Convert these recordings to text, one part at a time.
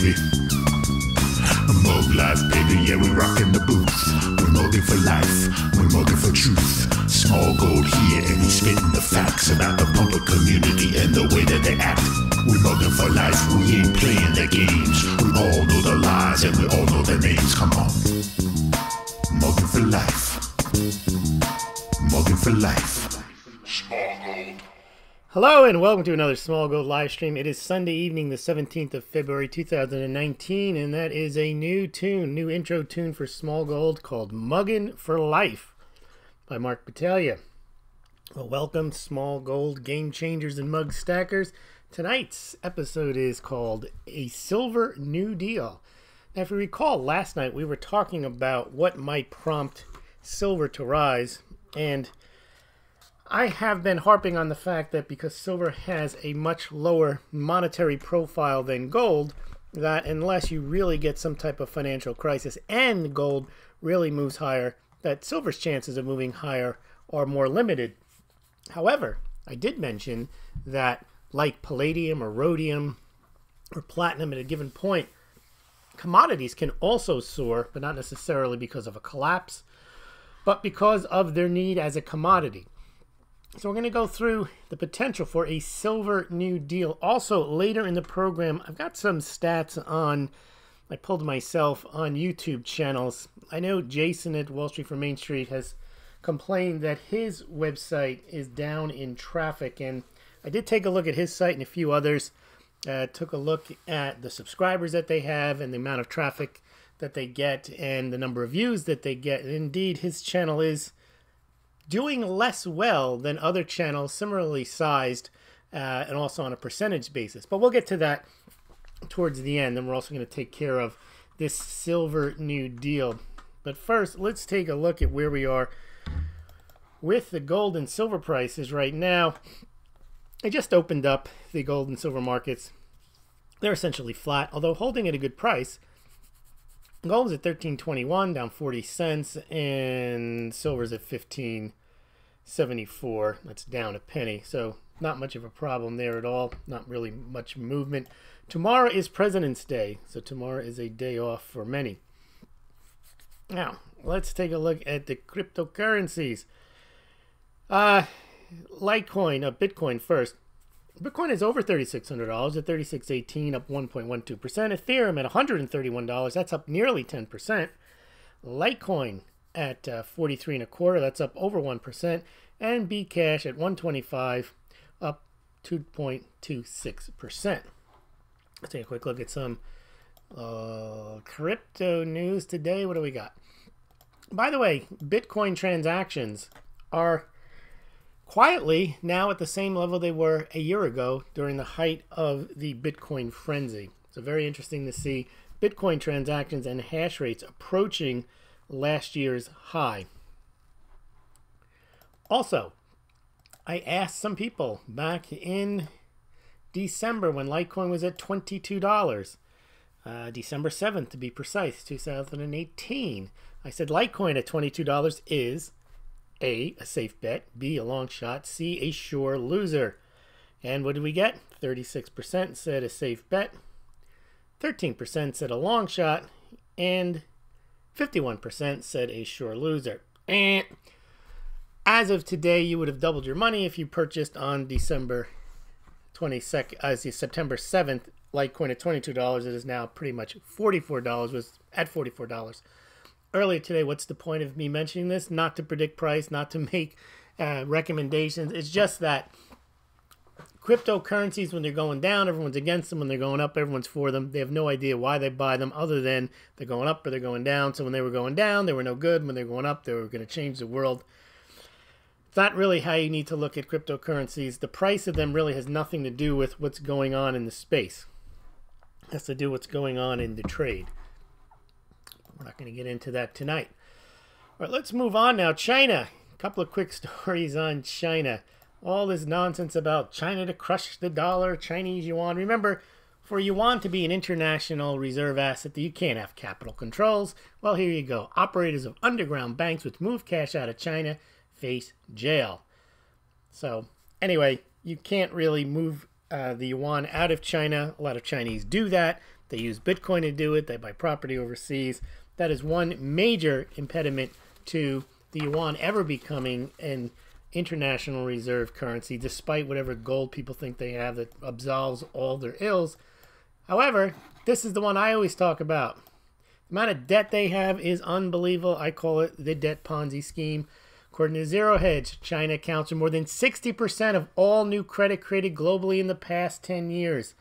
baby. Mug life, baby, yeah, we rockin' the boots. We're mugging for life, we're mugging for truth. Smaulgld here, and he's spitting the facts about the public community and the way that they act. We're mugging for life, we ain't playing the games. We all know the lies and we all know the names, come on. Mugging for life. Mugging for life. Smaulgld. Hello and welcome to another Smaulgld live stream. It is Sunday evening, the 17th of February 2019, and that is a new intro tune for Smaulgld called Muggin' for Life by Mark Battaglia. Well, welcome Smaulgld Game Changers and Mug Stackers. Tonight's episode is called A Silver New Deal. Now, if you recall, last night we were talking about what might prompt silver to rise, and I have been harping on the fact that because silver has a much lower monetary profile than gold, that unless you really get some type of financial crisis and gold really moves higher, that silver's chances of moving higher are more limited. However, I did mention that like palladium or rhodium or platinum at a given point, commodities can also soar, but not necessarily because of a collapse, but because of their need as a commodity. So we're going to go through the potential for a silver new deal. Also, later in the program, I've got some stats I pulled myself on YouTube channels. I know Jason at Wall Street from Main Street has complained that his website is down in traffic, and I did take a look at his site and a few others. Took a look at the subscribers that they have and the amount of traffic that they get and the number of views that they get. And indeed, his channel is doing less well than other channels similarly sized and also on a percentage basis. But we'll get to that towards the end, and we're also going to take care of this silver new deal. But first, let's take a look at where we are with the gold and silver prices right now. I just opened up the gold and silver markets. They're essentially flat, although holding at a good price. Gold is at $13.21, down 40 cents, and silver's at $15.74. That's down a penny, so not much of a problem there at all. Not really much movement. Tomorrow is President's Day, so tomorrow is a day off for many. Now, let's take a look at the cryptocurrencies. Litecoin, Bitcoin first. Bitcoin is over $3,600 at $36.18, up 1.12%. Ethereum at $131, that's up nearly 10%. Litecoin at 43.25, that's up over 1%. And Bcash at 125, up 2.26%. Let's take a quick look at some crypto news today. What do we got? By the way, Bitcoin transactions are quietly now at the same level they were a year ago during the height of the Bitcoin frenzy. So very interesting to see Bitcoin transactions and hash rates approaching last year's high. Also, I asked some people back in December when Litecoin was at $22, December 7th to be precise, 2018. I said Litecoin at $22 is A, a safe bet, B, a long shot, C, a sure loser. And what did we get? 36% said a safe bet, 13% said a long shot, and 51% said a sure loser. And as of today, you would have doubled your money if you purchased on September 7th, Litecoin at $22. It is now pretty much $44, was at $44. Earlier today, what's the point of me mentioning this? Not to predict price, not to make recommendations. It's just that cryptocurrencies, when they're going down, everyone's against them. When they're going up, everyone's for them. They have no idea why they buy them other than they're going up or they're going down. So when they were going down, they were no good. When they were going up, they were going to change the world. It's not really how you need to look at cryptocurrencies. The price of them really has nothing to do with what's going on in the space. It has to do with what's going on in the trade. We're not going to get into that tonight. All right, let's move on now. China. A couple of quick stories on China. All this nonsense about China to crush the dollar, Chinese yuan. Remember, for yuan to be an international reserve asset, you can't have capital controls. Well, here you go. Operators of underground banks which move cash out of China face jail. So, anyway, you can't really move the yuan out of China. A lot of Chinese do that. They use Bitcoin to do it. They buy property overseas. That is one major impediment to the yuan ever becoming an international reserve currency, despite whatever gold people think they have that absolves all their ills. However, this is the one I always talk about. The amount of debt they have is unbelievable. I call it the debt Ponzi scheme. According to Zero Hedge, China accounts for more than 60% of all new credit created globally in the past 10 years.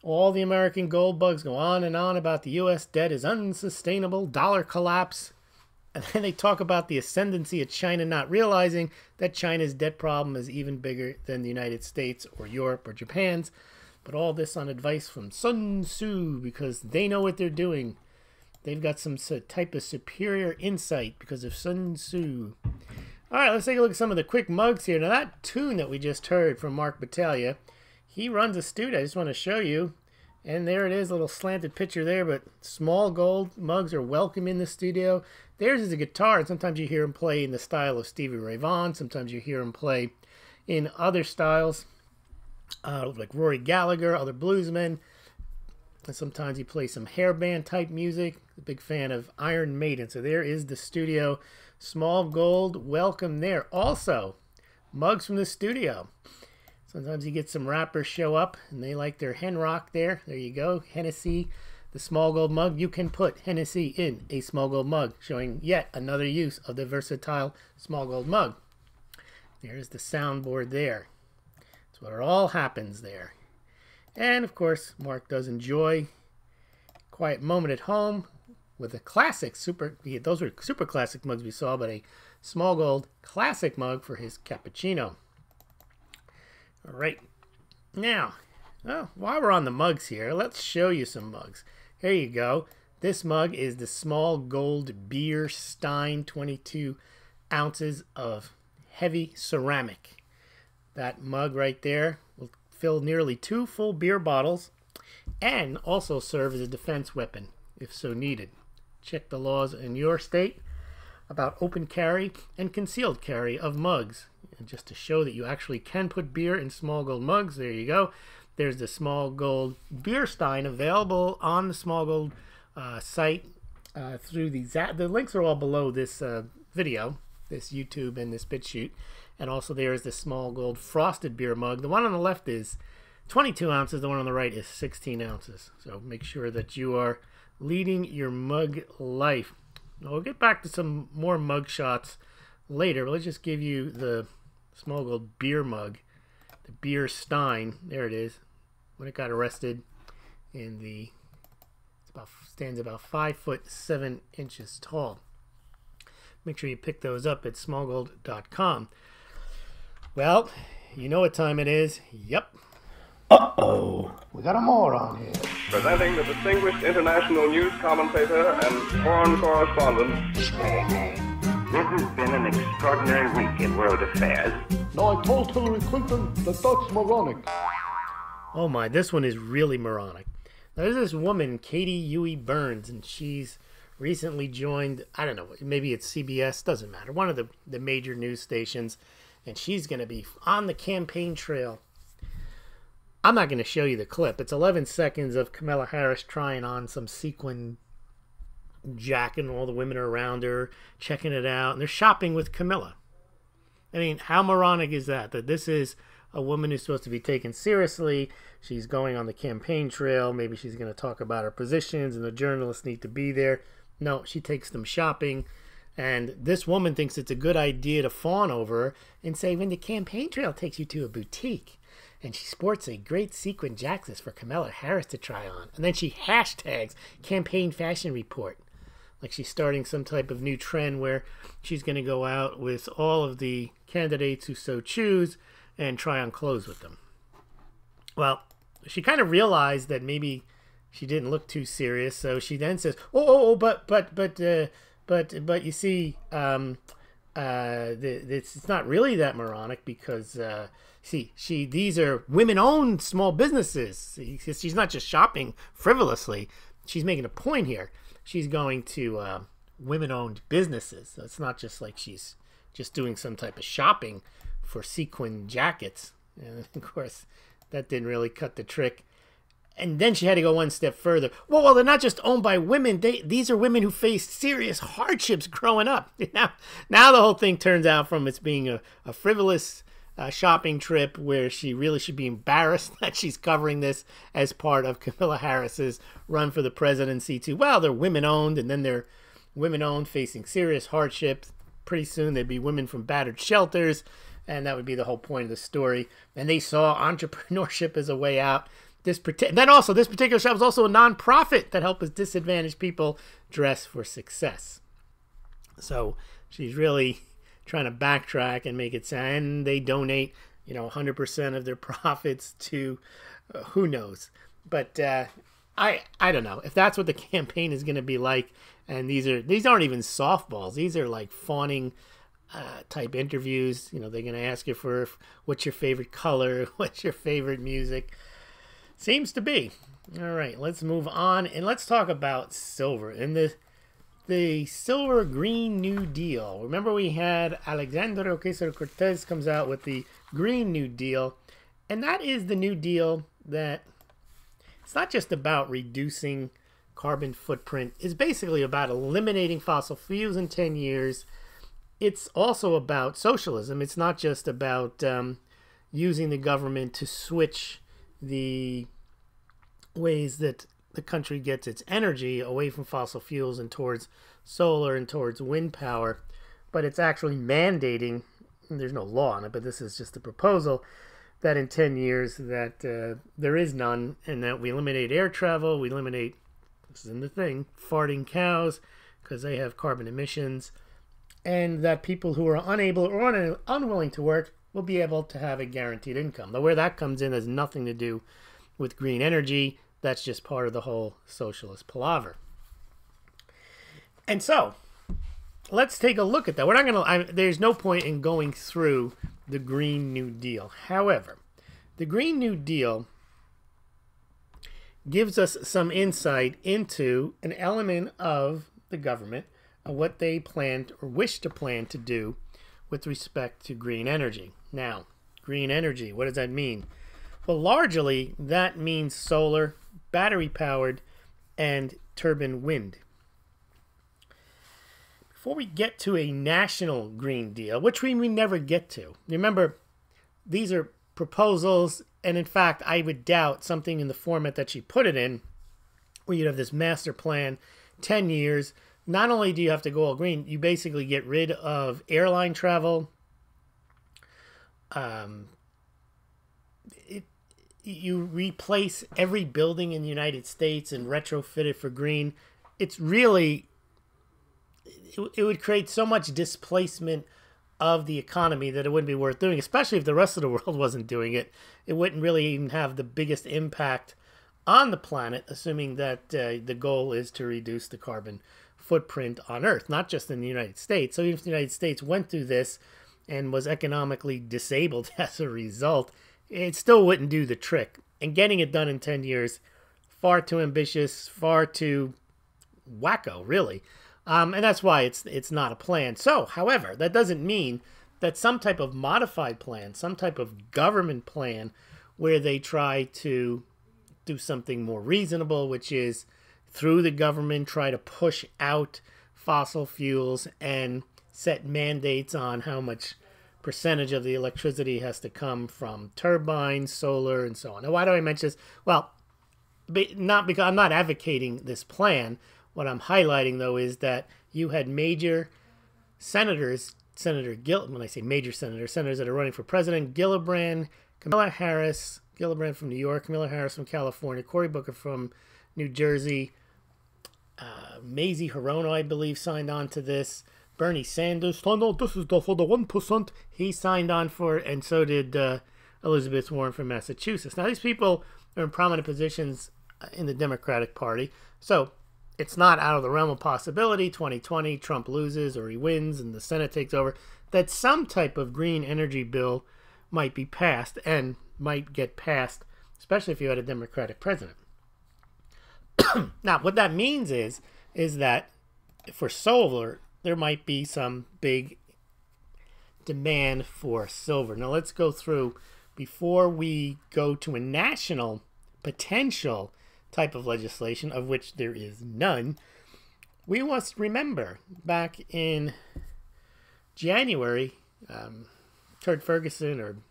All the American gold bugs go on and on about the U.S. debt is unsustainable, dollar collapse. And then they talk about the ascendancy of China, not realizing that China's debt problem is even bigger than the United States or Europe or Japan's. But all this on advice from Sun Tzu, because they know what they're doing. They've got some type of superior insight because of Sun Tzu. All right, let's take a look at some of the quick mugs here. Now, that tune that we just heard from Mark Battaglia, he runs a studio. I just want to show you. And there it is, a little slanted picture there. But Smaulgld mugs are welcome in the studio. Theirs is a guitar, and sometimes you hear him play in the style of Stevie Ray Vaughan. Sometimes you hear him play in other styles, like Rory Gallagher, other bluesmen. And sometimes he plays some hairband type music. A big fan of Iron Maiden. So there is the studio. Smaulgld, welcome there. Also, mugs from the studio. Sometimes you get some rappers show up and they like their hen rock there. There you go. Hennessy, the Smaulgld mug. You can put Hennessy in a Smaulgld mug, showing yet another use of the versatile Smaulgld mug. There's the soundboard there. That's what it all happens there. And of course, Mark does enjoy quiet moment at home with a classic those were super classic mugs we saw, but a Smaulgld classic mug for his cappuccino. All right, now, while we're on the mugs here, let's show you some mugs. Here you go. This mug is the Smaulgld Beer Stein, 22 ounces of heavy ceramic. That mug right there will fill nearly 2 full beer bottles and also serve as a defense weapon if so needed. Check the laws in your state about open carry and concealed carry of mugs. And just to show that you actually can put beer in Smaulgld mugs, there you go. There's the Smaulgld Beer Stein available on the Smaulgld site through the links are all below this video, this YouTube and this BitChute. And also there is the Smaulgld Frosted Beer mug. The one on the left is 22 ounces. The one on the right is 16 ounces. So make sure that you are leading your mug life. We'll get back to some more mug shots later. But let's just give you the Smaulgld beer mug, the Beer Stein. There it is. When it got arrested in stands about 5'7" tall. Make sure you pick those up at smaulgld.com. Well, you know what time it is. Yep. Uh-oh. We got a moron here. Presenting the distinguished international news commentator and foreign correspondent. This has been an extraordinary week in world affairs. No, I told Hillary Clinton that that's moronic. Oh my, this one is really moronic. Now, there's this woman, Katie Huey Burns, and she's recently joined, I don't know, maybe it's CBS, doesn't matter, one of the major news stations, and she's going to be on the campaign trail. I'm not going to show you the clip. It's 11 seconds of Kamala Harris trying on some sequin jacket, and all the women are around her, checking it out, and they're shopping with Camilla. I mean, how moronic is that? That this is a woman who's supposed to be taken seriously. She's going on the campaign trail. Maybe she's going to talk about her positions, and the journalists need to be there. No, she takes them shopping, and this woman thinks it's a good idea to fawn over her and say, when the campaign trail takes you to a boutique, and she sports a great sequin jacket for Kamala Harris to try on, and then she hashtags campaign fashion report. Like she's starting some type of new trend where she's going to go out with all of the candidates who so choose and try on clothes with them. Well, she kind of realized that maybe she didn't look too serious, so she then says, but you see, it's not really that moronic because these are women-owned small businesses. She's not just shopping frivolously. She's making a point here. She's going to women-owned businesses. So it's not just like she's just doing some type of shopping for sequin jackets. And of course, that didn't really cut the trick And then she had to go one step further. Well, they're not just owned by women. These are women who faced serious hardships growing up. Now the whole thing turns out from it's being a frivolous shopping trip where she really should be embarrassed that she's covering this as part of Kamala Harris's run for the presidency to, well, they're women-owned, and then they're women-owned facing serious hardships. Pretty soon they'd be women from battered shelters, and that would be the whole point of the story. And they saw entrepreneurship as a way out. This particular shop was also a nonprofit that helps disadvantaged people dress for success. So she's really trying to backtrack and make it sound, and they donate, 100% of their profits to who knows. But I don't know if that's what the campaign is going to be like. And these aren't even softballs. These are like fawning type interviews. They're going to ask you for what's your favorite color, what's your favorite music. Seems to be. All right, let's move on and let's talk about silver and the silver green new deal. Remember we had Alexandria Ocasio-Cortez comes out with the green new deal, and that is the new deal that it's not just about reducing carbon footprint. It's basically about eliminating fossil fuels in 10 years. It's also about socialism. It's not just about using the government to switch the ways that the country gets its energy away from fossil fuels and towards solar and towards wind power, but it's actually mandating, and there's no law on it, but this is just a proposal, that in 10 years that there is none, and that we eliminate air travel, we eliminate, this is in the thing, farting cows, because they have carbon emissions, and that people who are unable or unwilling to work will be able to have a guaranteed income. Now, where that comes in has nothing to do with green energy. That's just part of the whole socialist palaver. And so, let's take a look at that. We're not going to, there's no point in going through the Green New Deal. However, the Green New Deal gives us some insight into an element of the government and what they planned or wish to plan to do with respect to green energy. Now, green energy, what does that mean? Well, largely, that means solar, battery-powered, and turbine wind. Before we get to a national Green Deal, which we never get to, remember, these are proposals, and in fact, I would doubt something in the format that she put it in, where you'd have this master plan, 10 years. Not only do you have to go all green, you basically get rid of airline travel. You replace every building in the United States and retrofit it for green. It's really, it would create so much displacement of the economy that it wouldn't be worth doing, especially if the rest of the world wasn't doing it. It wouldn't really even have the biggest impact on the planet, assuming that the goal is to reduce the carbon footprint on Earth, not just in the United States. So even if the United States went through this and was economically disabled as a result, it still wouldn't do the trick. And getting it done in 10 years, far too ambitious, far too wacko, really. And that's why it's not a plan. So, however, that doesn't mean that some type of modified plan, some type of government plan where they try to do something more reasonable, which is through the government try to push out fossil fuels and set mandates on how much percentage of the electricity has to come from turbines, solar, and so on. Now, why do I mention this? Well, not because I'm not advocating this plan. What I'm highlighting, though, is that you had major senators, when I say major senators that are running for president, Gillibrand, Kamala Harris, Gillibrand from New York, Kamala Harris from California, Cory Booker from New Jersey, Mazie Hirono, I believe, signed on to this. Bernie Sanders, oh no, this is for the 1%. He signed on for it, and so did Elizabeth Warren from Massachusetts. Now, these people are in prominent positions in the Democratic Party, so it's not out of the realm of possibility, 2020, Trump loses or he wins and the Senate takes over, that some type of green energy bill might be passed and might get passed, especially if you had a Democratic president. Now, what that means is that for solar, there might be some big demand for silver. Now, let's go through, before we go to a national potential type of legislation, of which there is none, we must remember back in January, Kurt Ferguson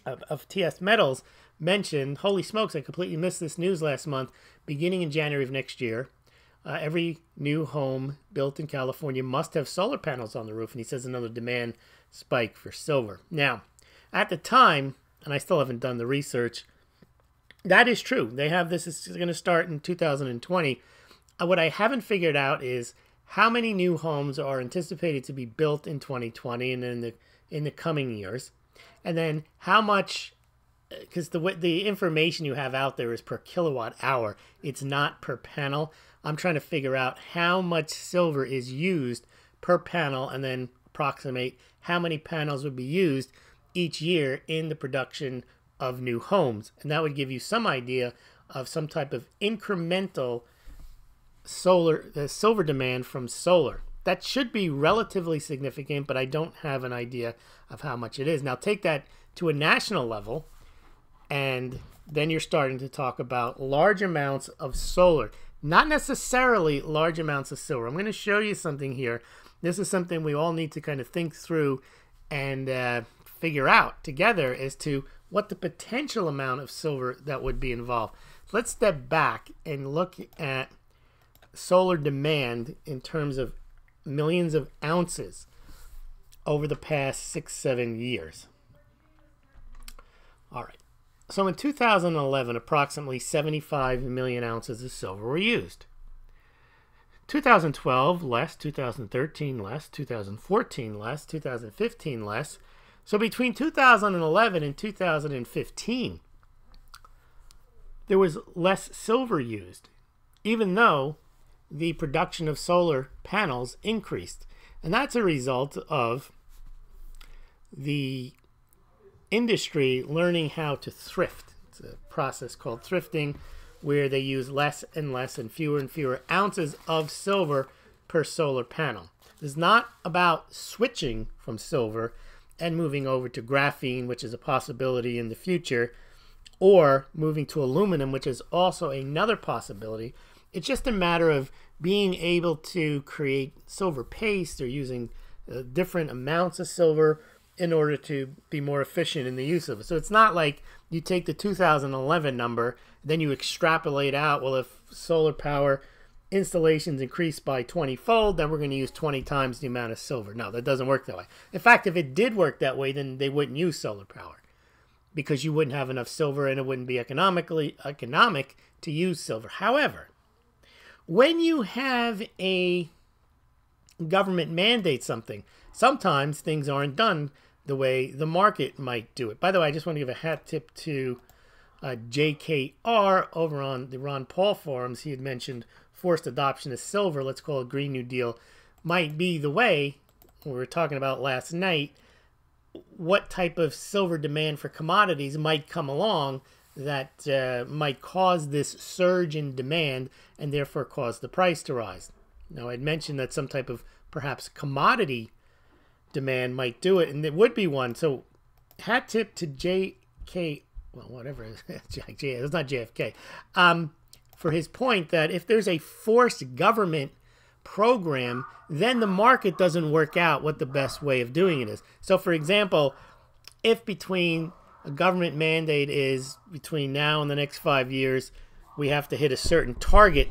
of TS Metals mentioned, holy smokes, I completely missed this news last month, beginning in January of next year, every new home built in California must have solar panels on the roof. And he says another demand spike for silver. Now, at the time, and I still haven't done the research, that is true. They have this is going to start in 2020. What I haven't figured out is how many new homes are anticipated to be built in 2020 and in the coming years. And then how much, because the information you have out there is per kilowatt hour. It's not per panel. I'm trying to figure out how much silver is used per panel and then approximate how many panels would be used each year in the production of new homes. And that would give you some idea of some type of incremental silver demand from solar. That should be relatively significant, but I don't have an idea of how much it is. Now take that to a national level, and then you're starting to talk about large amounts of solar. Not necessarily large amounts of silver. I'm going to show you something here. This is something we all need to kind of think through and figure out together as to what the potential amount of silver that would be involved. Let's step back and look at solar demand in terms of millions of ounces over the past 6-7 years. All right. So in 2011, approximately 75 million ounces of silver were used. 2012, less. 2013, less. 2014, less. 2015, less. So between 2011 and 2015, there was less silver used, even though the production of solar panels increased. And that's a result of the industry learning how to thrift. It's a process called thrifting, where they use less and less and fewer ounces of silver per solar panel. It's not about switching from silver and moving over to graphene, which is a possibility in the future, or moving to aluminum, which is also another possibility. It's just a matter of being able to create silver paste or using different amounts of silver in order to be more efficient in the use of it. So it's not like you take the 2011 number, then you extrapolate out, well, if solar power installations increase by 20-fold, then we're going to use 20 times the amount of silver. No, that doesn't work that way. In fact, if it did work that way, then they wouldn't use solar power because you wouldn't have enough silver and it wouldn't be economic to use silver. However, when you have a government mandate something, sometimes things aren't done the way the market might do it. By the way, I just want to give a hat tip to JKR over on the Ron Paul forums. He had mentioned forced adoption of silver, let's call it Green New Deal, might be the way, we were talking about last night, what type of silver demand for commodities might come along that might cause this surge in demand and therefore cause the price to rise. Now, I'd mentioned that some type of perhaps commodity demand might do it, and it would be one. So, hat tip to JK, well, whatever, it's not JFK, for his point that if there's a forced government program, then the market doesn't work out what the best way of doing it is. So, for example, if between a government mandate is between now and the next 5 years, we have to hit a certain target,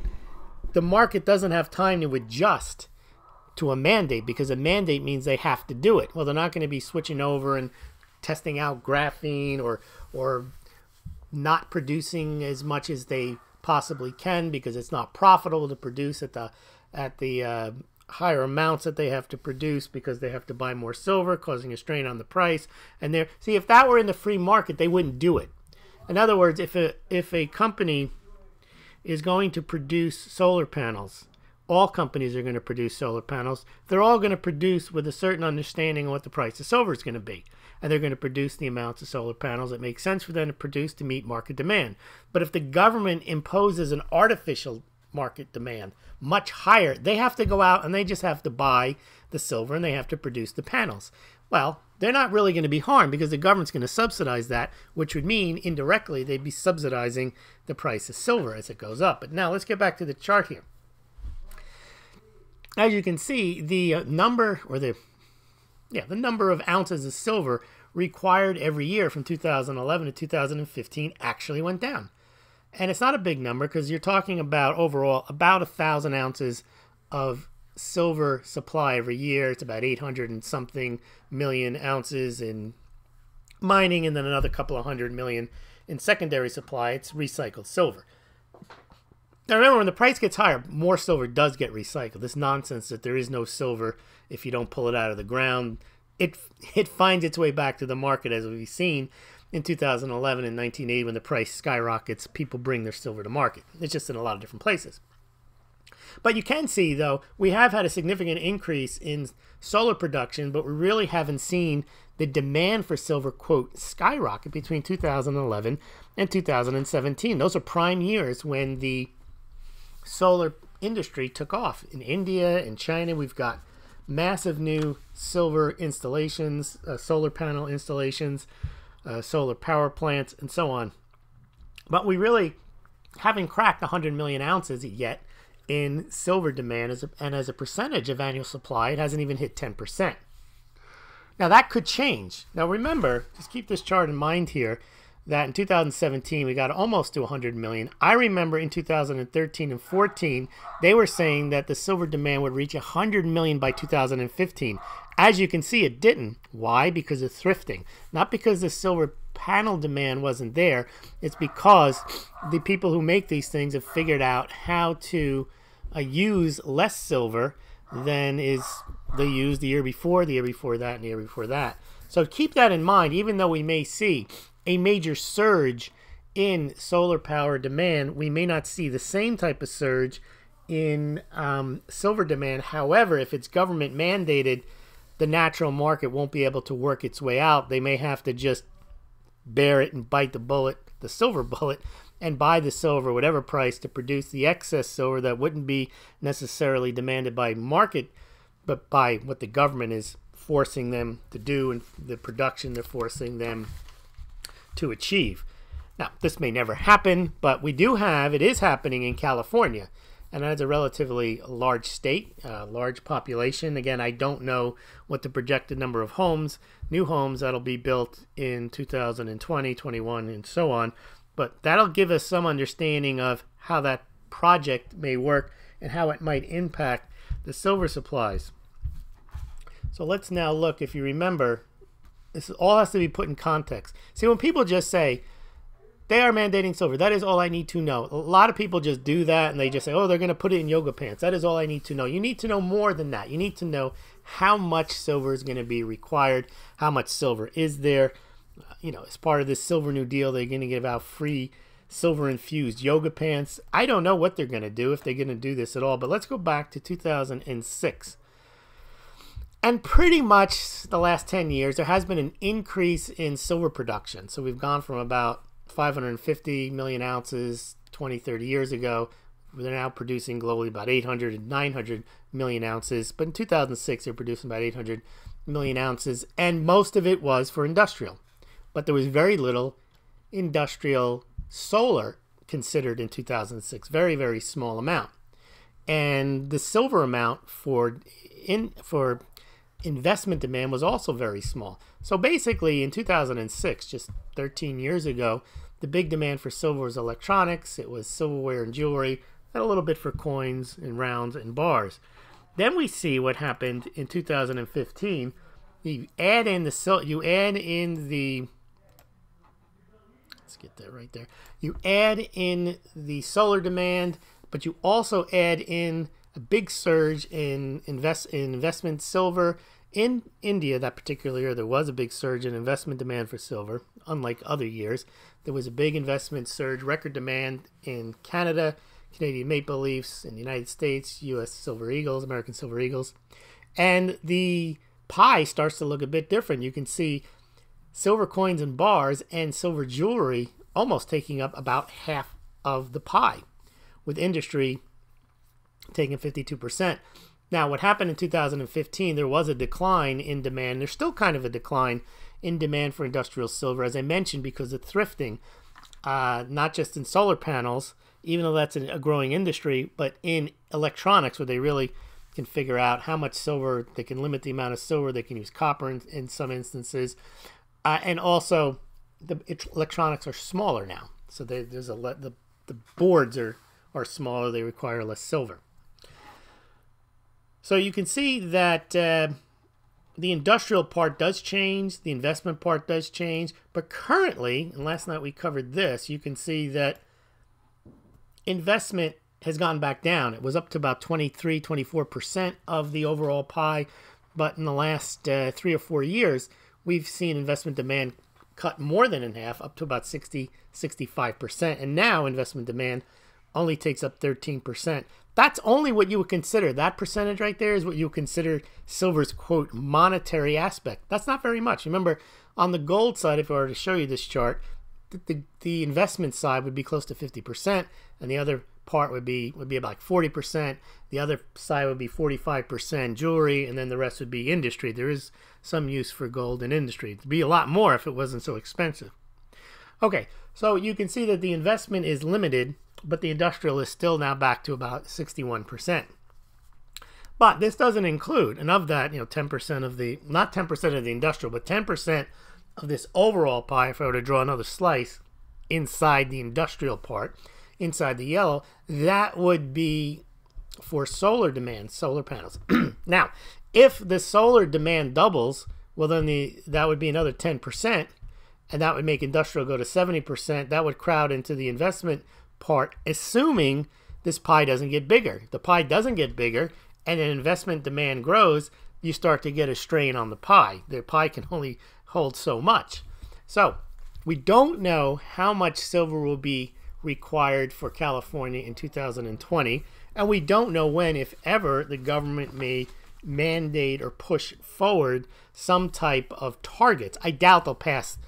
the market doesn't have time to adjust to a mandate because a mandate means they have to do it. Well, they're not going to be switching over and testing out graphene or not producing as much as they possibly can because it's not profitable to produce at the higher amounts that they have to produce because they have to buy more silver, causing a strain on the price. And see, if that were in the free market, they wouldn't do it. In other words, if a company is going to produce solar panels, all companies are going to produce solar panels. They're all going to produce with a certain understanding of what the price of silver is going to be. And they're going to produce the amounts of solar panels that make sense for them to produce to meet market demand. But if the government imposes an artificial market demand much higher, they have to go out and they just have to buy the silver and they have to produce the panels. Well, they're not really going to be harmed because the government's going to subsidize that, which would mean indirectly they'd be subsidizing the price of silver as it goes up. But now let's get back to the chart here. As you can see, the number of ounces of silver required every year from 2011 to 2015 actually went down. And it's not a big number because you're talking about overall about 1,000 ounces of silver supply every year. It's about 800 and something million ounces in mining, and then another couple of 100 million in secondary supply. It's recycled silver. Now remember, when the price gets higher, more silver does get recycled. This nonsense that there is no silver if you don't pull it out of the ground, it finds its way back to the market, as we've seen in 2011 and 1980 when the price skyrockets. People bring their silver to market. It's just in a lot of different places. But you can see, though, we have had a significant increase in solar production, but we really haven't seen the demand for silver, quote, skyrocket between 2011 and 2017. Those are prime years when the solar industry took off. In India and China, we've got massive new silver installations, solar panel installations, solar power plants, and so on. But we really haven't cracked 100 million ounces yet in silver demand, and as a percentage of annual supply, it hasn't even hit 10%. Now that could change. Now remember, just keep this chart in mind here, that in 2017 we got almost to 100 million. I remember in 2013 and 14, they were saying that the silver demand would reach 100 million by 2015. As you can see, it didn't. Why? Because of thrifting. Not because the silver panel demand wasn't there. It's because the people who make these things have figured out how to use less silver than is they used the year before that, and the year before that. So keep that in mind. Even though we may see a major surge in solar power demand, we may not see the same type of surge in silver demand. However, if it's government mandated, the natural market won't be able to work its way out. They may have to just bear it and bite the bullet, the silver bullet, and buy the silver whatever price to produce the excess silver that wouldn't be necessarily demanded by market, but by what the government is forcing them to do and the production they're forcing them to achieve. Now, this may never happen, but we do have, it is happening in California, and that's a relatively large state, large population. Again, I don't know what the projected number of homes, new homes that'll be built in 2020, 21, and so on, but that'll give us some understanding of how that project may work and how it might impact the silver supplies. So let's now look, if you remember, this all has to be put in context. See, when people just say, they are mandating silver, that is all I need to know. A lot of people just do that and they just say, oh, they're going to put it in yoga pants. That is all I need to know. You need to know more than that. You need to know how much silver is going to be required, how much silver is there. You know, as part of this Silver New Deal, they're going to give out free silver-infused yoga pants. I don't know what they're going to do, if they're going to do this at all, but let's go back to 2006. And pretty much the last 10 years, there has been an increase in silver production. So we've gone from about 550 million ounces 20, 30 years ago. They're now producing globally about 800 and 900 million ounces. But in 2006, they're producing about 800 million ounces, and most of it was for industrial. But there was very little industrial solar considered in 2006, very, very small amount. And the silver amount for investment demand was also very small. So basically in 2006, just 13 years ago, the big demand for silver was electronics, it was silverware and jewelry, and a little bit for coins and rounds and bars. Then we see what happened in 2015. You add in the let's get that right there. You add in the solar demand, but you also add in a big surge in investment silver. In India, that particular year, there was a big surge in investment demand for silver, unlike other years. There was a big investment surge, record demand in Canada, Canadian Maple Leafs, in the United States, U.S. Silver Eagles, American Silver Eagles. And the pie starts to look a bit different. You can see silver coins and bars and silver jewelry almost taking up about half of the pie, with industry taking 52%. Now, what happened in 2015, there was a decline in demand. There's still kind of a decline in demand for industrial silver, as I mentioned, because of thrifting, not just in solar panels, even though that's a growing industry, but in electronics, where they really can figure out how much silver, they can limit the amount of silver, they can use copper in some instances. And also, the electronics are smaller now. So the boards are smaller, they require less silver. So you can see that the industrial part does change, the investment part does change, but currently, and last night we covered this, you can see that investment has gone back down. It was up to about 23, 24% of the overall pie, but in the last 3 or 4 years, we've seen investment demand cut more than in half, up to about 60, 65%, and now investment demand only takes up 13%. That's only what you would consider. That percentage right there is what you would consider silver's, quote, monetary aspect. That's not very much. Remember, on the gold side, if I were to show you this chart, the investment side would be close to 50%, and the other part would be about 40%. The other side would be 45% jewelry, and then the rest would be industry. There is some use for gold in industry. It'd be a lot more if it wasn't so expensive. Okay, so you can see that the investment is limited, but the industrial is still now back to about 61%. But this doesn't include, and of that, 10% of the, not 10% of the industrial, but 10% of this overall pie, if I were to draw another slice inside the industrial part, inside the yellow, that would be for solar demand, solar panels. Now, if the solar demand doubles, well, then that would be another 10%, and that would make industrial go to 70%. That would crowd into the investment part, assuming this pie doesn't get bigger. If the pie doesn't get bigger and an investment demand grows, you start to get a strain on the pie. The pie can only hold so much. So we don't know how much silver will be required for California in 2020, and we don't know when, if ever, the government may mandate or push forward some type of targets. I doubt they'll pass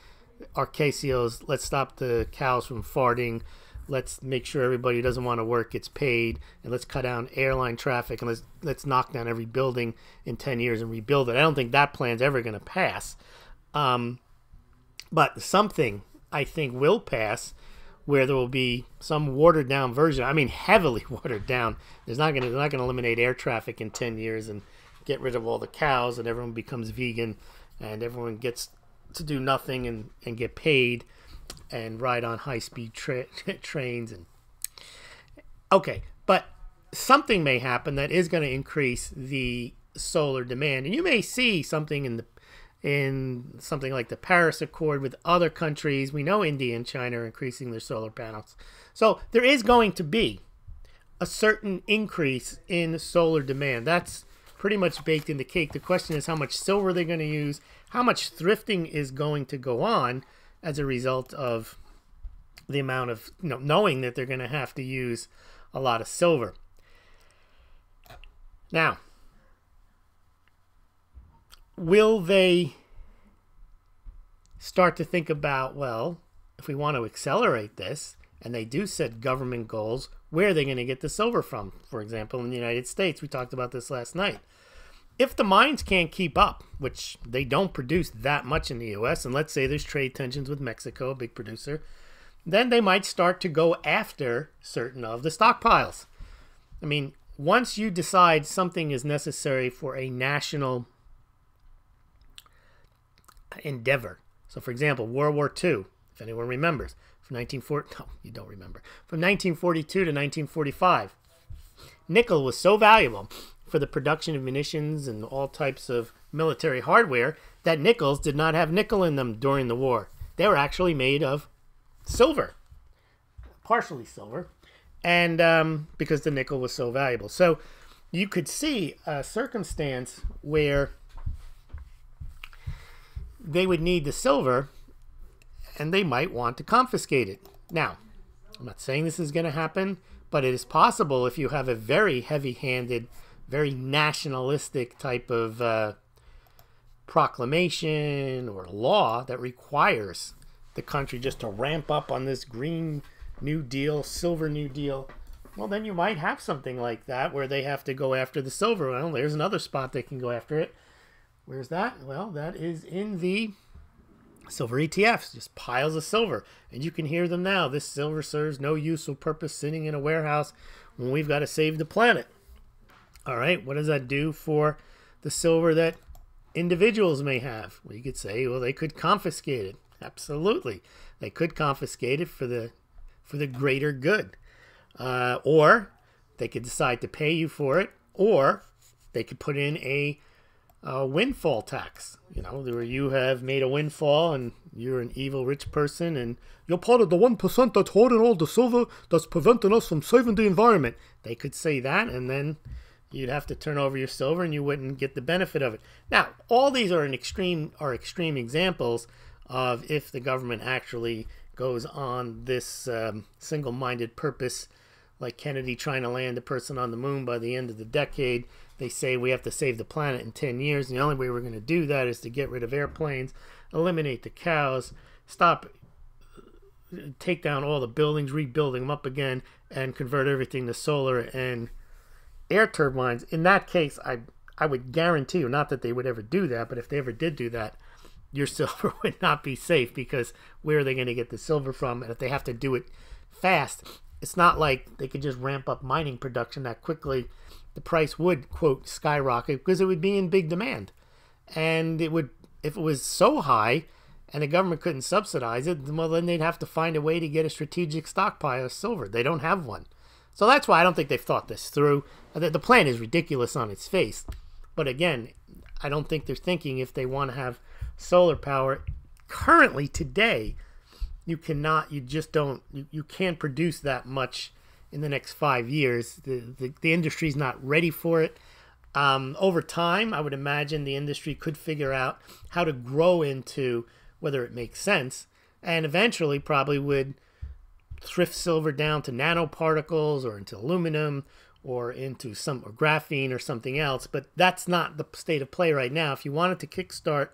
Arcasio's let's stop the cows from farting, let's make sure everybody who doesn't want to work gets paid, and let's cut down airline traffic, and let's knock down every building in 10 years and rebuild it. I don't think that plan's ever going to pass. But something, I think, will pass, where there will be some watered down version. I mean, heavily watered down. They're not going to eliminate air traffic in 10 years and get rid of all the cows, and everyone becomes vegan, and everyone gets to do nothing and get paid and ride on high-speed trains. And okay, but something may happen that is going to increase the solar demand, and you may see something in something like the Paris Accord with other countries. We know India and China are increasing their solar panels, so there is going to be a certain increase in solar demand. That's pretty much baked in the cake. The question is how much silver they're going to use, how much thrifting is going to go on as a result of the amount of, knowing that they're going to have to use a lot of silver. Now, will they start to think about, well, if we want to accelerate this, and they do set government goals, where are they going to get the silver from? For example, in the United States, we talked about this last night. If the mines can't keep up, which they don't produce that much in the U.S., and let's say there's trade tensions with Mexico, a big producer, then they might start to go after certain of the stockpiles. I mean, once you decide something is necessary for a national endeavor. So, for example, World War II, if anyone remembers, from 1940, no, you don't remember, from 1942 to 1945, nickel was so valuable for the production of munitions and all types of military hardware that nickels did not have nickel in them during the war. They were actually made of silver, partially silver, and because the nickel was so valuable. So you could see a circumstance where they would need the silver and they might want to confiscate it. Now, I'm not saying this is going to happen, but it is possible if you have a very heavy-handed, very nationalistic type of proclamation or law that requires the country just to ramp up on this green New Deal, silver New Deal well, then you might have something like that where they have to go after the silver. Well, there's another spot they can go after it. Where's that? Well, that is in the silver ETFs, just piles of silver. And you can hear them now. This silver serves no useful purpose sitting in a warehouse when we've got to save the planet. All right, what does that do for the silver that individuals may have? Well, you could say, well, they could confiscate it. Absolutely. They could confiscate it for the greater good. Or they could decide to pay you for it, or they could put in a windfall tax, where you have made a windfall and you're an evil rich person and You're part of the 1% that's hoarding all the silver that's preventing us from saving the environment. They could say that, and then you'd have to turn over your silver and you wouldn't get the benefit of it. Now, all these are extreme examples of if the government actually goes on this single-minded purpose, like Kennedy trying to land a person on the moon by the end of the decade. They say we have to save the planet in 10 years. And the only way we're going to do that is to get rid of airplanes, eliminate the cows, take down all the buildings, rebuilding them up again, and convert everything to solar and air turbines. In that case, I would guarantee you, not that they would ever do that, but if they ever did do that, your silver would not be safe, because where are they going to get the silver from? And if they have to do it fast, it's not like they could just ramp up mining production that quickly. The price would, quote, skyrocket, because it would be in big demand. And it would, if it was so high and the government couldn't subsidize it, well, then they'd have to find a way to get a strategic stockpile of silver. They don't have one. So that's why I don't think they've thought this through. The plan is ridiculous on its face. But again, I don't think they're thinking if they want to have solar power. Currently, today, you can't produce that much in the next 5 years. The industry's not ready for it. Over time, I would imagine the industry could figure out how to grow into whether it makes sense, and eventually probably would thrift silver down to nanoparticles or into aluminum or into or graphene or something else. But that's not the state of play right now. If you wanted to kickstart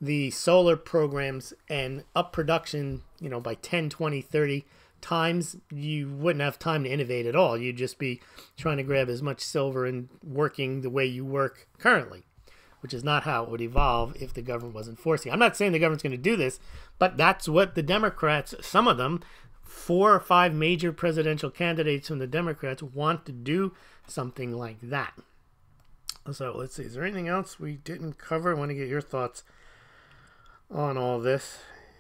the solar programs and up production, by 10, 20, 30 times, you wouldn't have time to innovate at all. You'd just be trying to grab as much silver and working the way you work currently, which is not how it would evolve if the government wasn't forcing. I'm not saying the government's going to do this, but that's what the Democrats, some of them, 4 or 5 major presidential candidates from the Democrats, want to do something like that. So let's see, is there anything else we didn't cover? I want to get your thoughts on all this.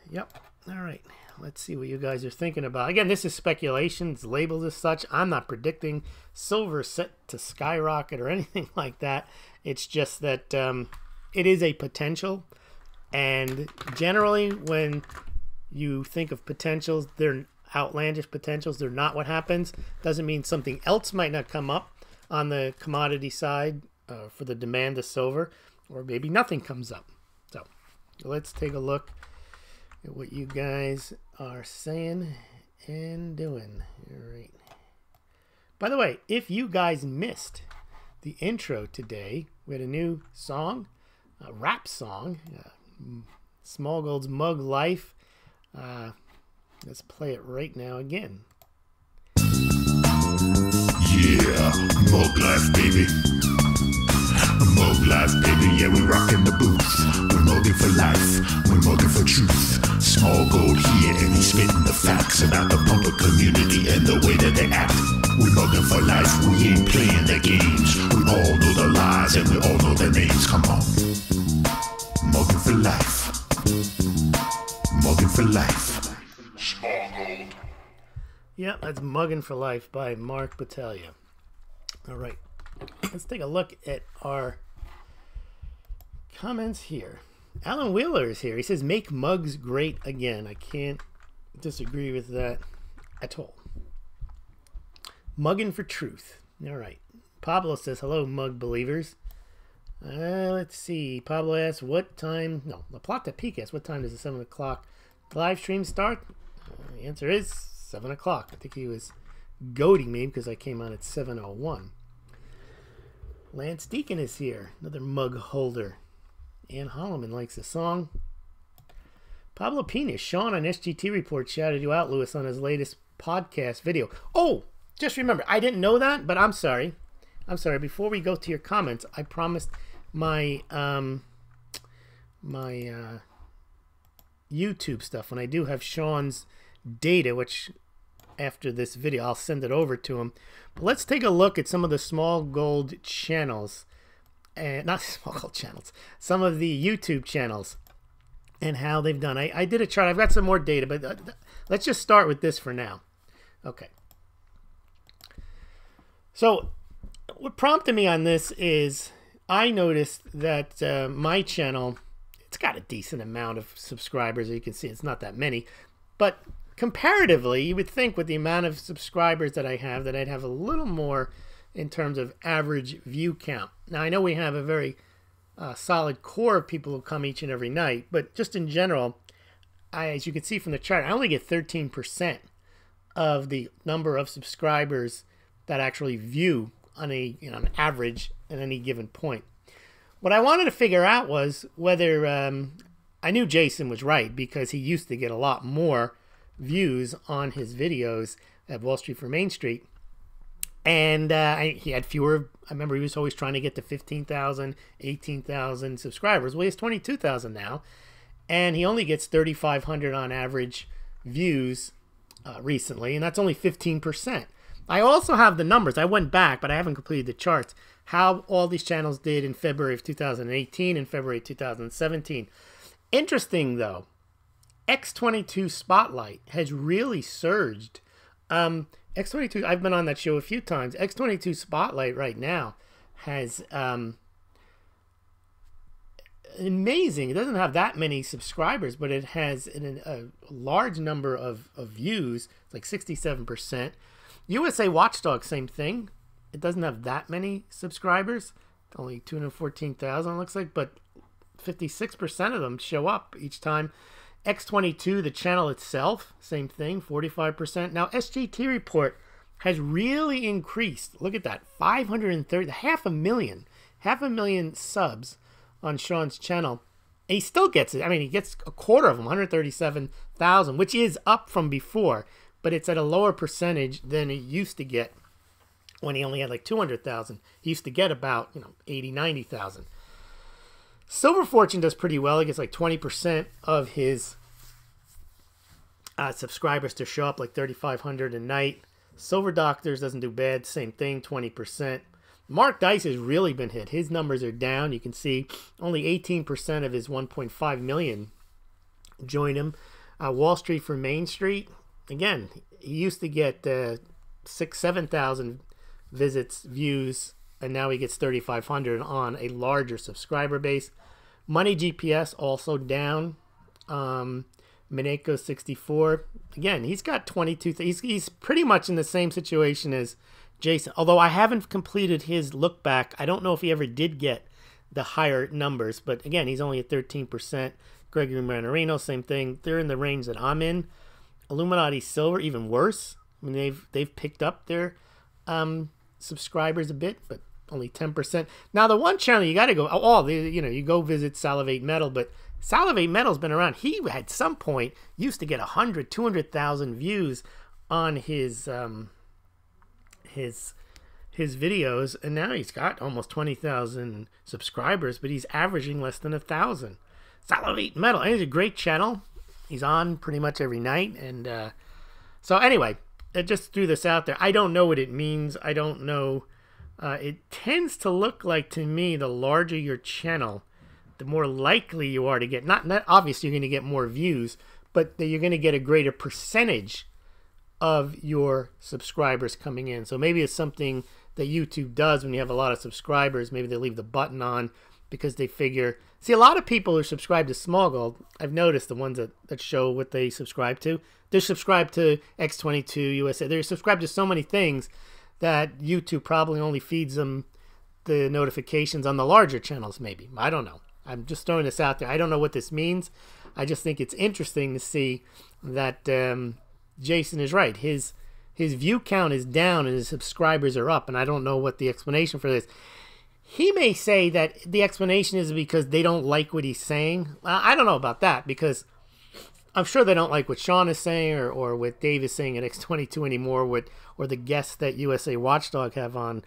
Yep. All right. Let's see what you guys are thinking about. Again, this is speculation. It's labeled as such. I'm not predicting silver set to skyrocket or anything like that. It's just that it is a potential. And generally, when you think of potentials, they're outlandish potentials. They're not what happens. Doesn't mean something else might not come up on the commodity side for the demand of silver, or maybe nothing comes up. So let's take a look at what you guys are saying and doing. All right. By the way, if you guys missed the intro today, we had a new song, a rap song, Smaulgld's Mug Life. Let's play it right now again. Yeah, Mug Life, baby. Mug Life, baby. Yeah, we rockin' the boots. We're mugging for life. We're mugging for truth. Smaulgld here, and he's spitting the facts about the public community and the way that they act. We're mugging for life. We ain't playing the games. We all know the lies and we all know the names. Come on. Mugging for life. Mugging for life. Smaulgld. Yeah, that's Muggin' for Life by Mark Battaglia. All right. Let's take a look at our comments here. Alan Wheeler is here. He says, make mugs great again. I can't disagree with that at all. Muggin' for truth. All right. Pablo says, hello, mug believers. Let's see. Pablo asks, what time? No, La Plata Peak asks, what time does the 7 o'clock live stream start? The answer is 7 o'clock. I think he was goading me because I came on at 7:01. Lance Deacon is here. Another mug holder. Ann Holloman likes the song. Pablo Pina. Sean on SGT Report shouted you out, Lewis, on his latest podcast video. Oh, just remember, I didn't know that, but I'm sorry. I'm sorry. Before we go to your comments, I promised my YouTube stuff, when I do have Sean's data, which after this video I'll send it over to him. But let's take a look at some of the Smaulgld channels, and not Smaulgld channels, some of the YouTube channels and how they've done. I did a chart. I've got some more data, but let's just start with this for now. Okay. So what prompted me on this is I noticed that my channel, it's got a decent amount of subscribers. As you can see, it's not that many, but comparatively, you would think with the amount of subscribers that I have that I'd have a little more in terms of average view count. Now, I know we have a very solid core of people who come each and every night, but just in general, as you can see from the chart, I only get 13% of the number of subscribers that actually view on an average at any given point. What I wanted to figure out was whether I knew Jason was right, because he used to get a lot more views on his videos at Wall Street for Main Street, and he had fewer. I remember he was always trying to get to 15,000, 18,000 subscribers. Well, he has 22,000 now, and he only gets 3,500 on average views recently, and that's only 15%. I also have the numbers. I went back, but I haven't completed the charts, how all these channels did in February of 2018 and February 2017. Interesting, though, X22 Spotlight has really surged. X22, I've been on that show a few times. X22 Spotlight right now has amazing. It doesn't have that many subscribers, but it has a large number of views. It's like 67%. USA Watchdog, same thing. It doesn't have that many subscribers. Only 214,000 it looks like, but 56% of them show up each time. X22, the channel itself, same thing, 45%. Now, SGT Report has really increased. Look at that, 530, half a million subs on Sean's channel. And he still gets it. I mean, he gets a quarter of them, 137,000, which is up from before, but it's at a lower percentage than it used to get when he only had like 200,000. He used to get about 80, 90,000. Silver Fortune does pretty well. He gets like 20% of his subscribers to show up, like 3,500 a night. Silver Doctors doesn't do bad. Same thing, 20%. Mark Dice has really been hit. His numbers are down. You can see only 18% of his 1.5 million join him. Wall Street for Main Street, again, he used to get 7,000 visits, views, and now he gets 3,500 on a larger subscriber base. Money GPS also down. Mineko 64. Again, he's got 22. He's pretty much in the same situation as Jason. Although I haven't completed his look back. I don't know if he ever did get the higher numbers. But again, he's only at 13%. Gregory Manarino, same thing. They're in the range that I'm in. Illuminati Silver, even worse. I mean, they've picked up their subscribers a bit, but only 10%. Now, the one channel you got to go, you go visit Salivate Metal, but Salivate Metal's been around. He at some point used to get 100, 200,000 views on his videos, and now he's got almost 20,000 subscribers, but he's averaging less than 1,000. Salivate Metal, and he's a great channel. He's on pretty much every night, and so anyway, I just threw this out there. I don't know what it means. I don't know. It tends to look like, to me, the larger your channel, the more likely you are to get, not obviously you're going to get more views, but that you're going to get a greater percentage of your subscribers coming in. So maybe it's something that YouTube does when you have a lot of subscribers. Maybe they leave the button on because they figure, see, a lot of people who are subscribed to Smaulgld, I've noticed the ones that show what they subscribe to, they're subscribed to X22 USA. They're subscribed to so many things that YouTube probably only feeds them the notifications on the larger channels, maybe. I don't know. I'm just throwing this out there. I don't know what this means. I just think it's interesting to see that Jason is right. His view count is down and his subscribers are up, and I don't know what the explanation for this. He may say that the explanation is because they don't like what he's saying. I don't know about that, because I'm sure they don't like what Sean is saying or what Dave is saying at X22 anymore, or the guests that USA Watchdog have on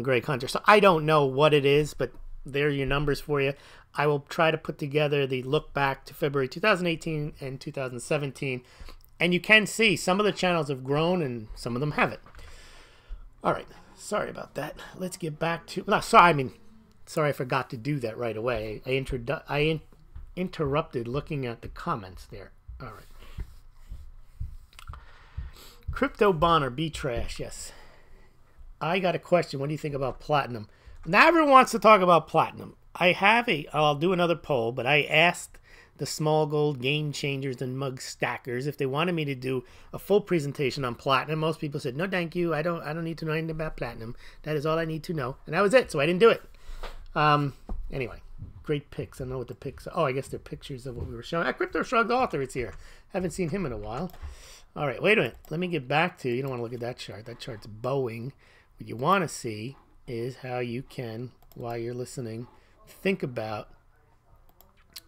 Greg Hunter. So I don't know what it is, but there are your numbers for you. I will try to put together the look back to February 2018 and 2017. And you can see some of the channels have grown and some of them haven't. All right. Sorry about that. Let's get back to... No, sorry I forgot to do that right away. I interrupted looking at the comments there. All right. Crypto bond or B trash, yes. I got a question. What do you think about platinum? Now everyone wants to talk about platinum. I'll do another poll, but I asked the Smaulgld game changers and mug stackers if they wanted me to do a full presentation on platinum. Most people said, no, thank you. I don't need to know anything about platinum. That is all I need to know. And that was it. So I didn't do it. Anyway, great pics. I don't know what the pics are. Oh, I guess they're pictures of what we were showing. Crypto Shrugged author is here. Haven't seen him in a while. All right, wait a minute. Let me get back to, you don't want to look at that chart. That chart's bowing. What you want to see is how you can, while you're listening, think about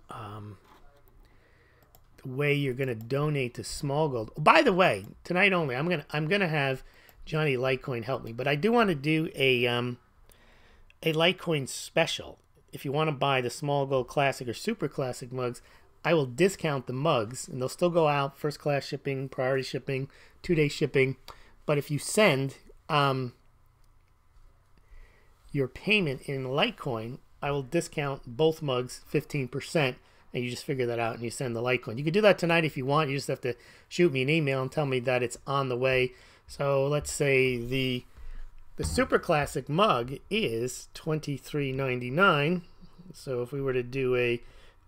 the way you're going to donate to Smaulgld. Oh, by the way, tonight only, I'm gonna have Johnny Litecoin help me, but I do want to do a Litecoin special. If you want to buy the Smaulgld Classic or Super Classic mugs, I will discount the mugs, and they'll still go out, first class shipping, priority shipping, 2-day shipping. But if you send your payment in Litecoin, I will discount both mugs 15%, and you just figure that out and you send the Litecoin. You can do that tonight if you want. You just have to shoot me an email and tell me that it's on the way. So let's say the Super Classic mug is $23.99. So if we were to do a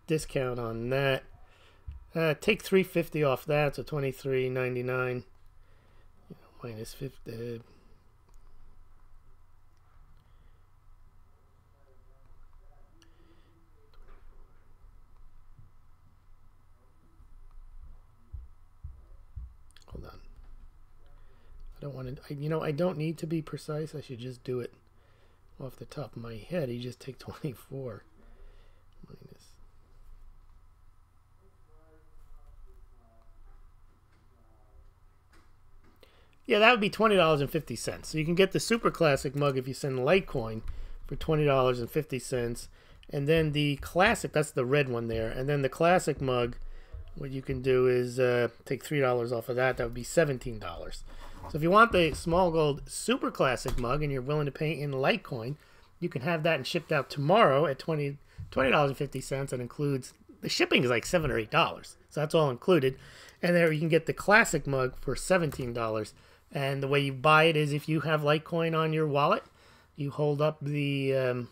discount on that, take $3.50 off that, so $23.99 minus 50. Hold on. I don't want to, I don't need to be precise. I should just do it off the top of my head. You just take 24 minus. Yeah, that would be $20.50. So you can get the Super Classic mug if you send Litecoin for $20.50. And then the Classic, that's the red one there. And then the Classic mug, what you can do is take $3 off of that. That would be $17. So if you want the Smaulgld Super Classic mug and you're willing to pay in Litecoin, you can have that and shipped out tomorrow at $20.50. That includes, the shipping is like $7 or $8. So that's all included. And there you can get the Classic mug for $17. And the way you buy it is if you have Litecoin on your wallet, you hold up the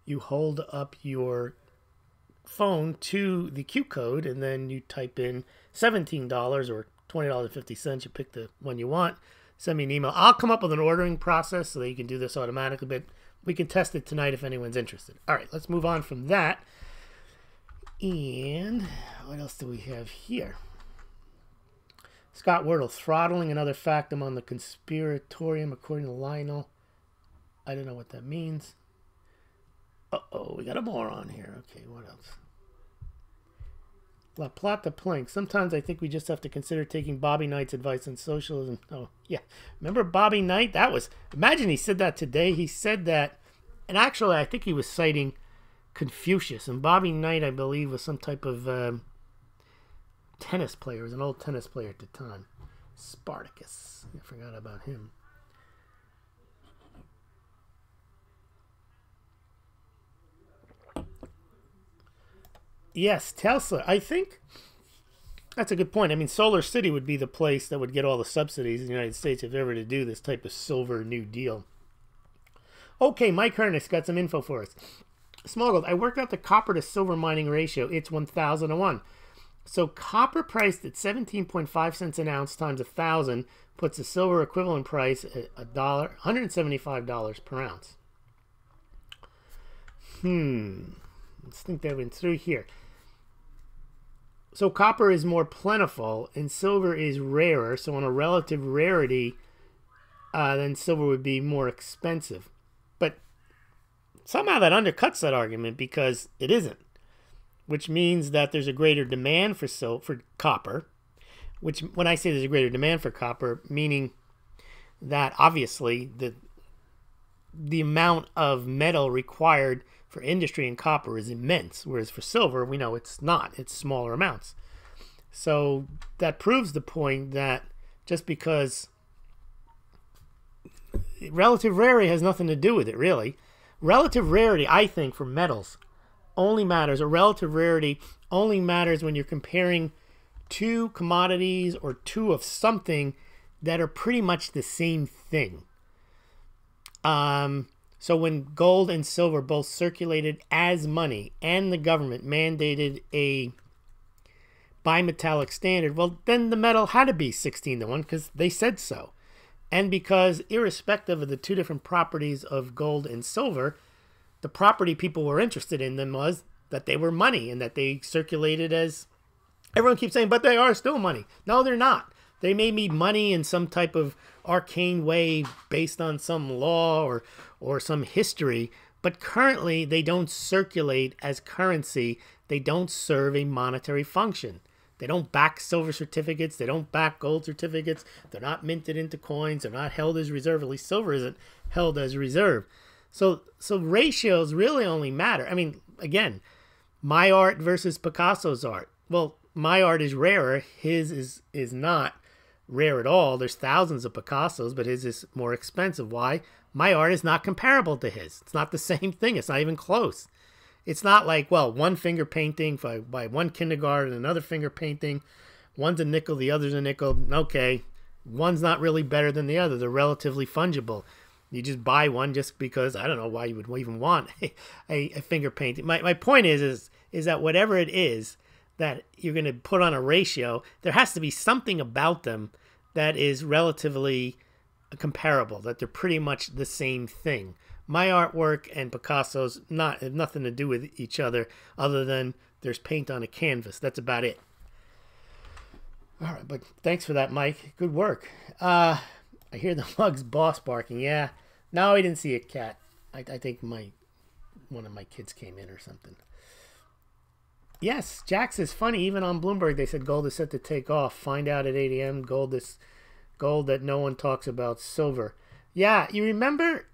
your phone to the Q code, and then you type in $17 or $20.50. You pick the one you want. Send me an email. I'll come up with an ordering process so that you can do this automatically, but we can test it tonight if anyone's interested. All right, let's move on from that. And what else do we have here? Scott Wordle, throttling another factum on the conspiratorium according to Lionel. I don't know what that means. Uh-oh, we got a moron here. Okay, what else? La Plata Plank. Sometimes I think we just have to consider taking Bobby Knight's advice on socialism. Oh, yeah. Remember Bobby Knight? That was... Imagine he said that today. He said that... And actually, I think he was citing Confucius. And Bobby Knight, I believe, was some type of tennis player. He was an old tennis player at the time. Spartacus. I forgot about him. Yes, Tesla. I think that's a good point. I mean, Solar City would be the place that would get all the subsidies in the United States if ever to do this type of silver New Deal. Okay, Mike Hernus got some info for us. Smaulgld, I worked out the copper to silver mining ratio. It's 1,001. So copper priced at 17.5 cents an ounce times 1,000 puts the silver equivalent price at $175 per ounce. Let's think that went through here. So copper is more plentiful and silver is rarer. So on a relative rarity, then silver would be more expensive. But somehow that undercuts that argument because it isn't. which means that there's a greater demand for copper, which when I say there's a greater demand for copper, meaning that obviously the amount of metal required for industry in copper is immense, whereas for silver, we know it's not. It's smaller amounts. So that proves the point that just because relative rarity has nothing to do with it, really. Relative rarity, I think, for metals only matters, or relative rarity only matters when you're comparing two commodities or two of something that are pretty much the same thing. So when gold and silver both circulated as money and the government mandated a bimetallic standard, well, then the metal had to be 16-to-1 because they said so. And because irrespective of the two different properties of gold and silver, the property people were interested in them was that they were money and that they circulated as, everyone keeps saying, but they are still money. No, they're not. They may be money in some type of arcane way based on some law or some history, but currently they don't circulate as currency. They don't serve a monetary function. They don't back silver certificates. They don't back gold certificates. They're not minted into coins. They're not held as reserve. At least silver isn't held as reserve. So ratios really only matter. I mean, again, my art versus Picasso's art. Well, my art is rarer. His is not rare at all. There's thousands of Picassos, but his is more expensive. Why? My art is not comparable to his. It's not the same thing. It's not even close. It's not like, well, one finger painting by one kindergarten, another finger painting. One's a nickel, the other's a nickel. Okay, one's not really better than the other. They're relatively fungible. You just buy one just because, I don't know why you would even want a finger painting. My point is that whatever it is that you're going to put on a ratio, there has to be something about them that is relatively comparable, that they're pretty much the same thing. My artwork and Picasso's have nothing to do with each other than there's paint on a canvas. That's about it. All right, but thanks for that, Mike. Good work. I hear the mug's boss barking. Yeah. No, I didn't see a cat. I think one of my kids came in or something. Yes, Jax is funny. Even on Bloomberg, they said gold is set to take off. Find out at 8 a.m. Gold that no one talks about. Silver. Yeah, you remember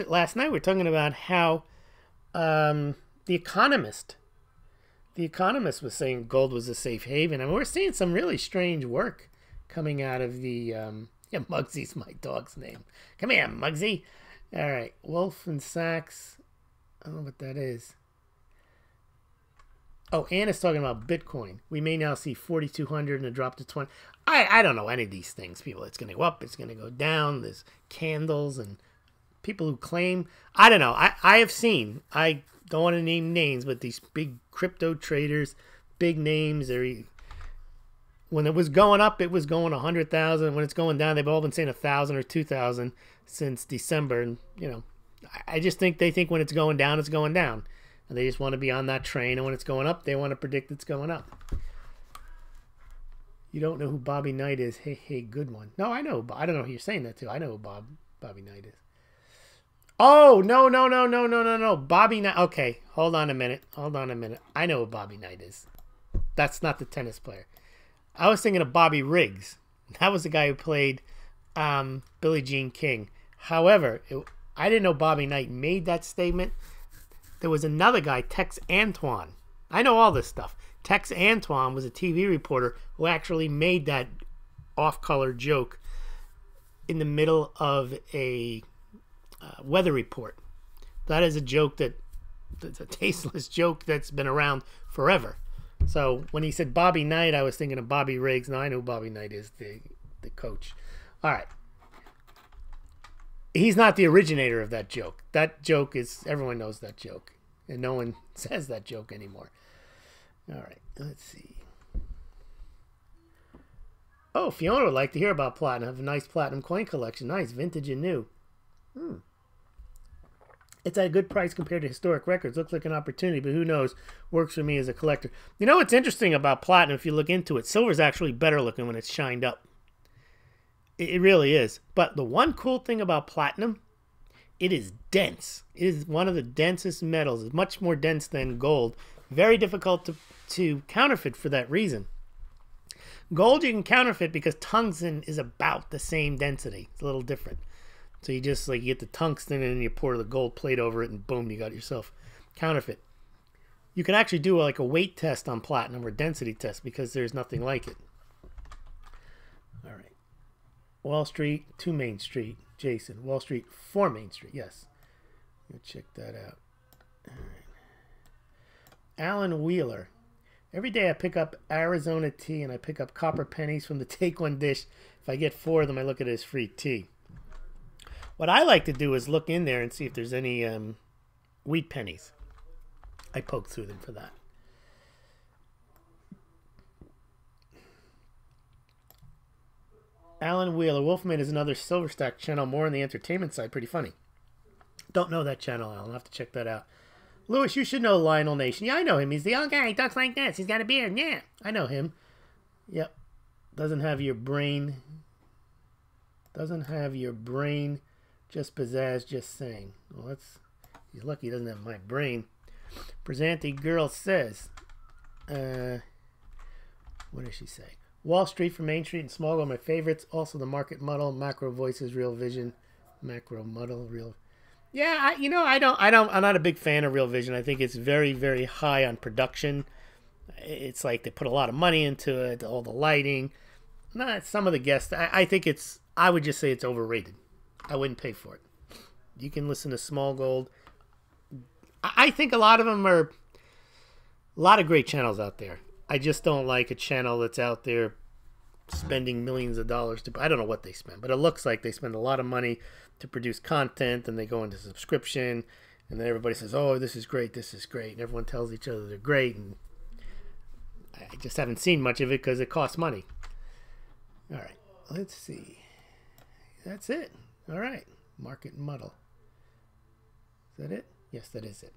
last night we were talking about how the Economist was saying gold was a safe haven. I mean, we're seeing some really strange work coming out of the Muggsy's my dog's name. Come here, Muggsy. All right, Wolf and Sachs. I don't know what that is. Oh, Anna's talking about Bitcoin. We may now see 4,200 and a drop to 20. I don't know any of these things, people. It's going to go up. It's going to go down. There's candles and people who claim. I don't know. I have seen. I don't want to name names, but these big crypto traders, big names. When it was going up, it was going 100,000. When it's going down, they've all been saying 1,000 or 2,000 since December. And, I just think they think when it's going down, it's going down. And they just want to be on that train. And when it's going up, they want to predict it's going up. You don't know who Bobby Knight is. Hey, good one. No, I know. I don't know who you're saying that to. I know who Bobby Knight is. Oh, no. Bobby Knight. Okay, hold on a minute. I know who Bobby Knight is. That's not the tennis player. I was thinking of Bobby Riggs. That was the guy who played Billie Jean King. However, I didn't know Bobby Knight made that statement. There was another guy, Tex Antoine. I know all this stuff. Tex Antoine was a TV reporter who actually made that off-color joke in the middle of a weather report. That is a joke that's a tasteless joke that's been around forever. So when he said Bobby Knight, I was thinking of Bobby Riggs. Now I know Bobby Knight is the coach. All right. He's not the originator of that joke. That joke is, everyone knows that joke. And no one says that joke anymore. All right, let's see. Oh, Fiona would like to hear about platinum. I have a nice platinum coin collection. Nice, vintage and new. It's at a good price compared to historic records. Looks like an opportunity, but who knows? Works for me as a collector. You know what's interesting about platinum, if you look into it, silver's actually better looking when it's shined up. It really is. But the one cool thing about platinum it is dense. It is one of the densest metals. It's much more dense than gold. Very difficult to counterfeit for that reason. Gold you can counterfeit because tungsten is about the same density. It's a little different. So you just like you get the tungsten and you pour the gold plate over it and boom, you got yourself counterfeit. You can actually do like a weight test on platinum or density test because there's nothing like it. All right. Wall Street to Main Street. Jason. Wall Street for Main Street. Yes. Go check that out. All right. Alan Wheeler. Every day I pick up Arizona tea and I pick up copper pennies from the take one dish. If I get 4 of them, I look at it as free tea. What I like to do is look in there and see if there's any wheat pennies. I poke through them for that. Alan Wheeler. Wolfman is another Silverstack channel, more on the entertainment side. Pretty funny. Don't know that channel, Alan. I'll have to check that out. Lewis, you should know Lionel Nation. Yeah, I know him. He's the young guy. He talks like this. He's got a beard. Yeah, I know him. Yep. Doesn't have your brain. Doesn't have your brain. Just pizzazz, just saying. Well, he's lucky he doesn't have my brain. Brazanti Girl says, what does she say? Wall Street for Main Street and Smaulgld are my favorites. Also the Market Muddle, Macro Voices, Real Vision, Macro Muddle, Real. Yeah, I'm not a big fan of Real Vision. I think it's very, very high on production. It's like they put a lot of money into it, all the lighting. Not some of the guests. I would just say it's overrated. I wouldn't pay for it. You can listen to Smaulgld. I think a lot of them are a lot of great channels out there. I just don't like a channel that's out there spending millions of dollars to. I don't know what they spend, but it looks like they spend a lot of money to produce content, and they go into subscription, and then everybody says, "Oh, this is great, this is great," and everyone tells each other they're great, and I just haven't seen much of it because it costs money. All right, let's see. That's it. All right, Market Muddle. Is that it? Yes, that is it.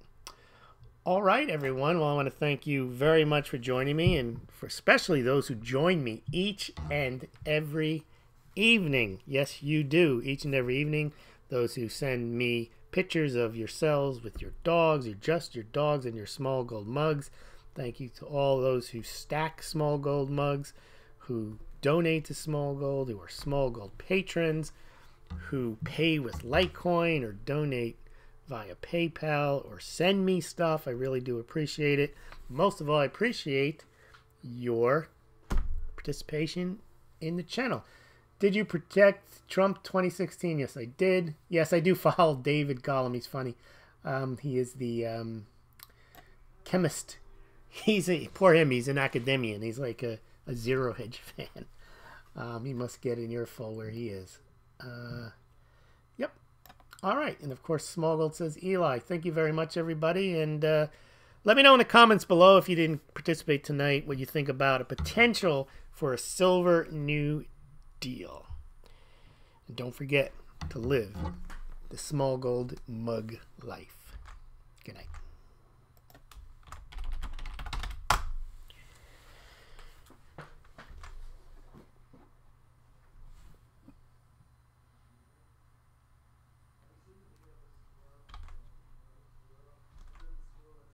All right, everyone. Well, I want to thank you very much for joining me, and for especially those who join me each and every evening. Yes, you do. Each and every evening. Those who send me pictures of yourselves with your dogs, or just your dogs and your Smaulgld mugs. Thank you to all those who stack Smaulgld mugs, who donate to Smaulgld, who are Smaulgld patrons, who pay with Litecoin or donate via PayPal or send me stuff. I really do appreciate it. Most of all, I appreciate your participation in the channel. Did you protect Trump 2016? Yes, I did. Yes, I do follow David Gollum. He's funny. He is the chemist. Poor him. He's an academician. He's like a Zero Hedge fan. He must get an earful where he is. Yep. All right. And of course, Smaulgld says, Eli, thank you very much, everybody. And let me know in the comments below, if you didn't participate tonight, what you think about a potential for a silver new deal. And don't forget to live the Smaulgld mug life. Good night.